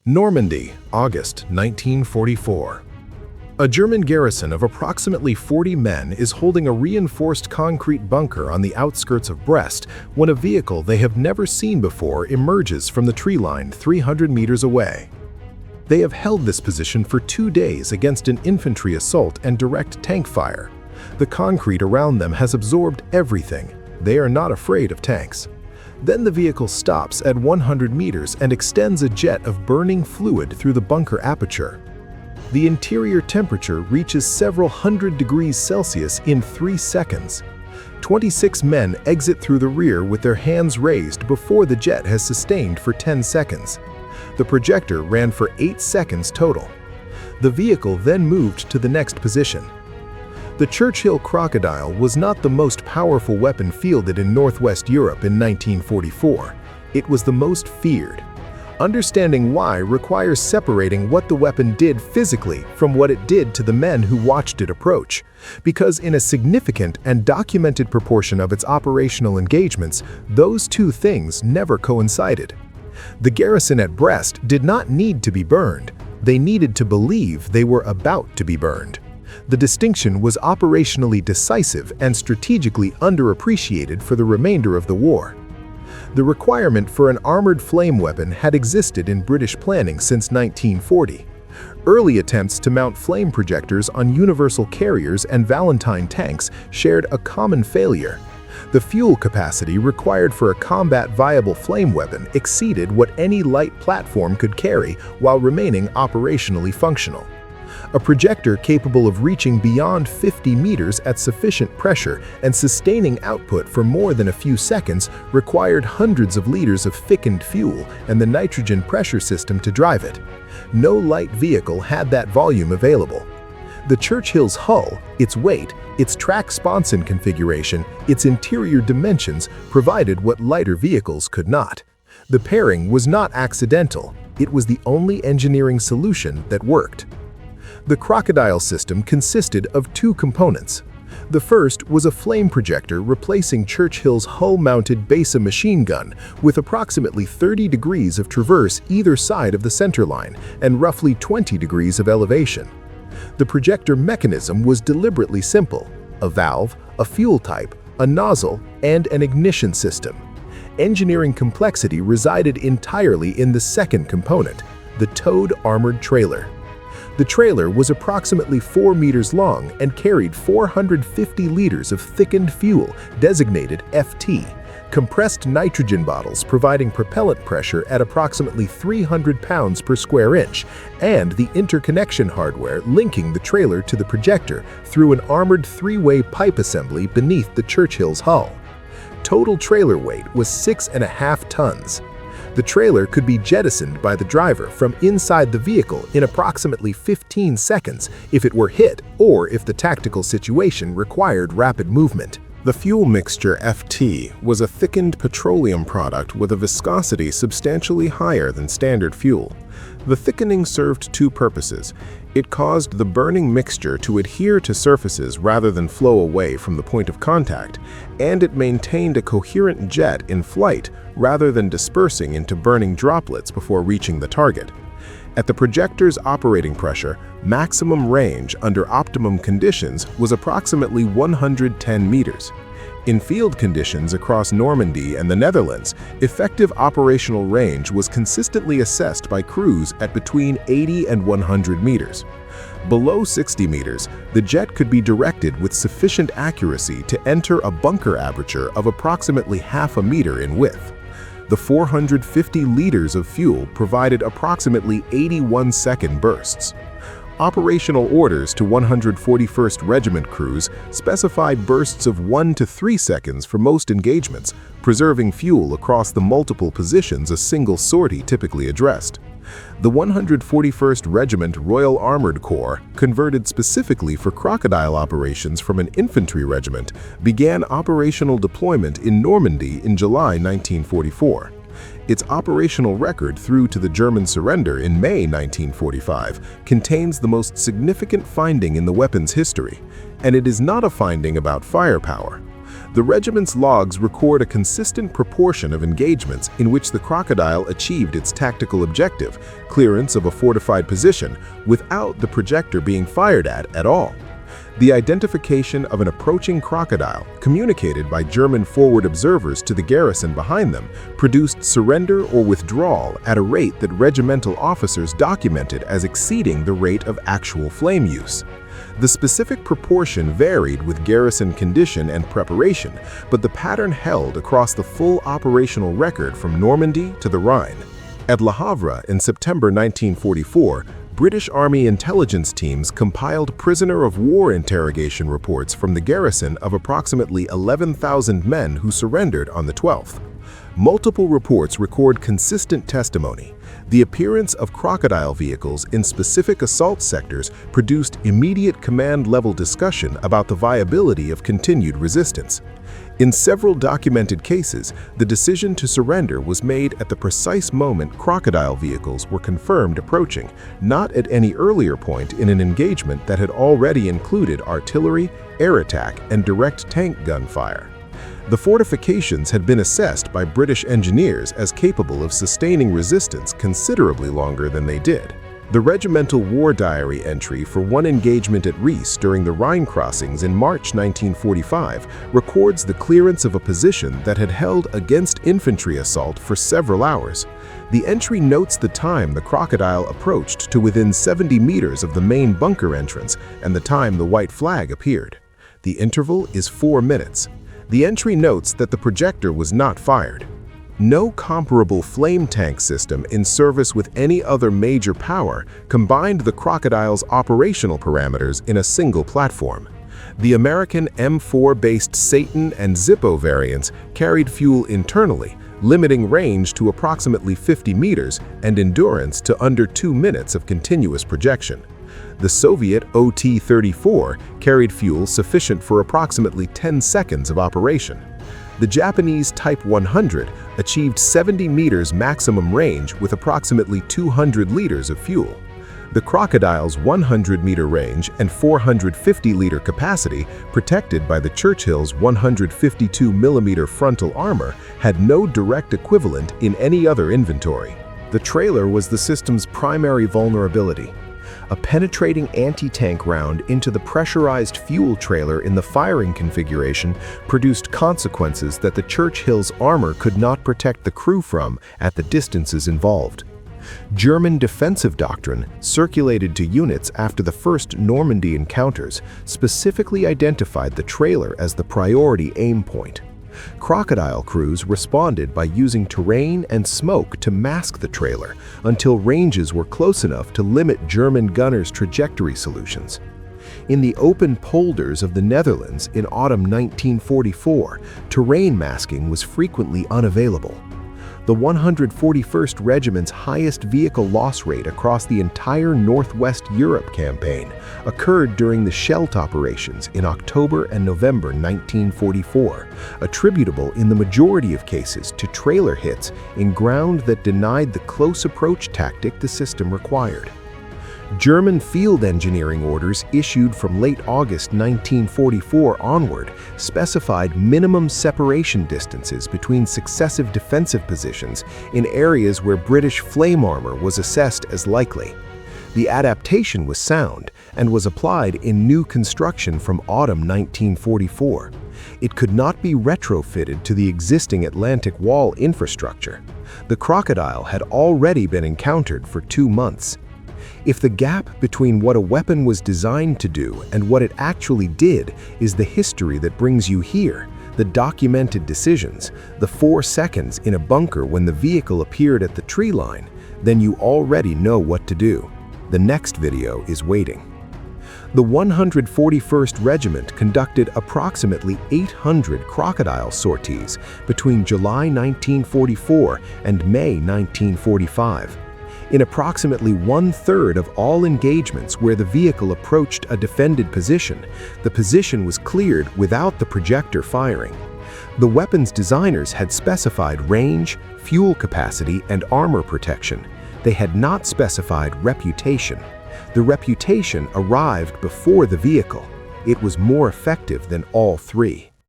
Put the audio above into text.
Normandy, August 1944. A German garrison of approximately 40 men is holding a reinforced concrete bunker on the outskirts of Brest when a vehicle they have never seen before emerges from the tree line 300 meters away. They have held this position for 2 days against an infantry assault and direct tank fire. The concrete around them has absorbed everything. They are not afraid of tanks. Then the vehicle stops at 100 meters and extends a jet of burning fluid through the bunker aperture. The interior temperature reaches several hundred degrees Celsius in 3 seconds. 26 men exit through the rear with their hands raised before the jet has sustained for 10 seconds. The projector ran for 8 seconds total. The vehicle then moved to the next position. The Churchill Crocodile was not the most powerful weapon fielded in Northwest Europe in 1944. It was the most feared. Understanding why requires separating what the weapon did physically from what it did to the men who watched it approach, because in a significant and documented proportion of its operational engagements, those two things never coincided. The garrison at Brest did not need to be burned. They needed to believe they were about to be burned. The distinction was operationally decisive and strategically underappreciated for the remainder of the war. The requirement for an armored flame weapon had existed in British planning since 1940. Early attempts to mount flame projectors on universal carriers and Valentine tanks shared a common failure. The fuel capacity required for a combat-viable flame weapon exceeded what any light platform could carry while remaining operationally functional. A projector capable of reaching beyond 50 meters at sufficient pressure and sustaining output for more than a few seconds required hundreds of liters of thickened fuel and the nitrogen pressure system to drive it. No light vehicle had that volume available. The Churchill's hull, its weight, its track sponson configuration, its interior dimensions provided what lighter vehicles could not. The pairing was not accidental. It was the only engineering solution that worked. The Crocodile system consisted of 2 components. The first was a flame projector replacing Churchill's hull-mounted Besa machine gun with approximately 30 degrees of traverse either side of the center line and roughly 20 degrees of elevation. The projector mechanism was deliberately simple: a valve, a fuel type, a nozzle, and an ignition system. Engineering complexity resided entirely in the second component, the towed armored trailer. The trailer was approximately 4 meters long and carried 450 liters of thickened fuel, designated FT, compressed nitrogen bottles providing propellant pressure at approximately 300 pounds per square inch, and the interconnection hardware linking the trailer to the projector through an armored 3-way pipe assembly beneath the Churchill's hull. Total trailer weight was 6.5 tons. The trailer could be jettisoned by the driver from inside the vehicle in approximately 15 seconds if it were hit or if the tactical situation required rapid movement. The fuel mixture FT was a thickened petroleum product with a viscosity substantially higher than standard fuel. The thickening served 2 purposes. It caused the burning mixture to adhere to surfaces rather than flow away from the point of contact, and it maintained a coherent jet in flight rather than dispersing into burning droplets before reaching the target. At the projector's operating pressure, maximum range under optimum conditions was approximately 110 meters. In field conditions across Normandy and the Netherlands, effective operational range was consistently assessed by crews at between 80 and 100 meters. Below 60 meters, the jet could be directed with sufficient accuracy to enter a bunker aperture of approximately half a meter in width. The 450 liters of fuel provided approximately 81-second bursts. Operational orders to 141st Regiment crews specified bursts of 1 to 3 seconds for most engagements, preserving fuel across the multiple positions a single sortie typically addressed. The 141st Regiment Royal Armoured Corps, converted specifically for Crocodile operations from an infantry regiment, began operational deployment in Normandy in July 1944. Its operational record through to the German surrender in May 1945 contains the most significant finding in the weapon's history, and it is not a finding about firepower. The regiment's logs record a consistent proportion of engagements in which the Crocodile achieved its tactical objective, clearance of a fortified position, without the projector being fired at all. The identification of an approaching Crocodile, communicated by German forward observers to the garrison behind them, produced surrender or withdrawal at a rate that regimental officers documented as exceeding the rate of actual flame use. The specific proportion varied with garrison condition and preparation, but the pattern held across the full operational record from Normandy to the Rhine. At Le Havre in September 1944, British Army intelligence teams compiled prisoner-of-war interrogation reports from the garrison of approximately 11,000 men who surrendered on the 12th. Multiple reports record consistent testimony. The appearance of Crocodile vehicles in specific assault sectors produced immediate command-level discussion about the viability of continued resistance. In several documented cases, the decision to surrender was made at the precise moment Crocodile vehicles were confirmed approaching, not at any earlier point in an engagement that had already included artillery, air attack, and direct tank gunfire. The fortifications had been assessed by British engineers as capable of sustaining resistance considerably longer than they did. The regimental war diary entry for one engagement at Rees during the Rhine crossings in March 1945 records the clearance of a position that had held against infantry assault for several hours. The entry notes the time the Crocodile approached to within 70 meters of the main bunker entrance and the time the white flag appeared. The interval is 4 minutes. The entry notes that the projector was not fired. No comparable flame tank system in service with any other major power combined the Crocodile's operational parameters in a single platform. The American M4-based Satan and Zippo variants carried fuel internally, limiting range to approximately 50 meters and endurance to under 2 minutes of continuous projection. The Soviet OT-34 carried fuel sufficient for approximately 10 seconds of operation. The Japanese Type 100 achieved 70 meters maximum range with approximately 200 liters of fuel. The Crocodile's 100-meter range and 450-liter capacity, protected by the Churchill's 152mm frontal armor, had no direct equivalent in any other inventory. The trailer was the system's primary vulnerability. A penetrating anti-tank round into the pressurized fuel trailer in the firing configuration produced consequences that the Churchill's armor could not protect the crew from at the distances involved. German defensive doctrine, circulated to units after the first Normandy encounters, specifically identified the trailer as the priority aim point. Crocodile crews responded by using terrain and smoke to mask the trailer until ranges were close enough to limit German gunners' trajectory solutions. In the open polders of the Netherlands in autumn 1944, terrain masking was frequently unavailable. The 141st Regiment's highest vehicle loss rate across the entire Northwest Europe campaign occurred during the Scheldt operations in October and November 1944, attributable in the majority of cases to trailer hits in ground that denied the close approach tactic the system required. German field engineering orders issued from late August 1944 onward specified minimum separation distances between successive defensive positions in areas where British flame armor was assessed as likely. The adaptation was sound and was applied in new construction from autumn 1944. It could not be retrofitted to the existing Atlantic Wall infrastructure. The Crocodile had already been encountered for 2 months. If the gap between what a weapon was designed to do and what it actually did is the history that brings you here, the documented decisions, the 4 seconds in a bunker when the vehicle appeared at the tree line, then you already know what to do. The next video is waiting. The 141st Regiment conducted approximately 800 Crocodile sorties between July 1944 and May 1945. In approximately 1/3 of all engagements where the vehicle approached a defended position, the position was cleared without the projector firing. The weapon's designers had specified range, fuel capacity, and armor protection. They had not specified reputation. The reputation arrived before the vehicle. It was more effective than all three.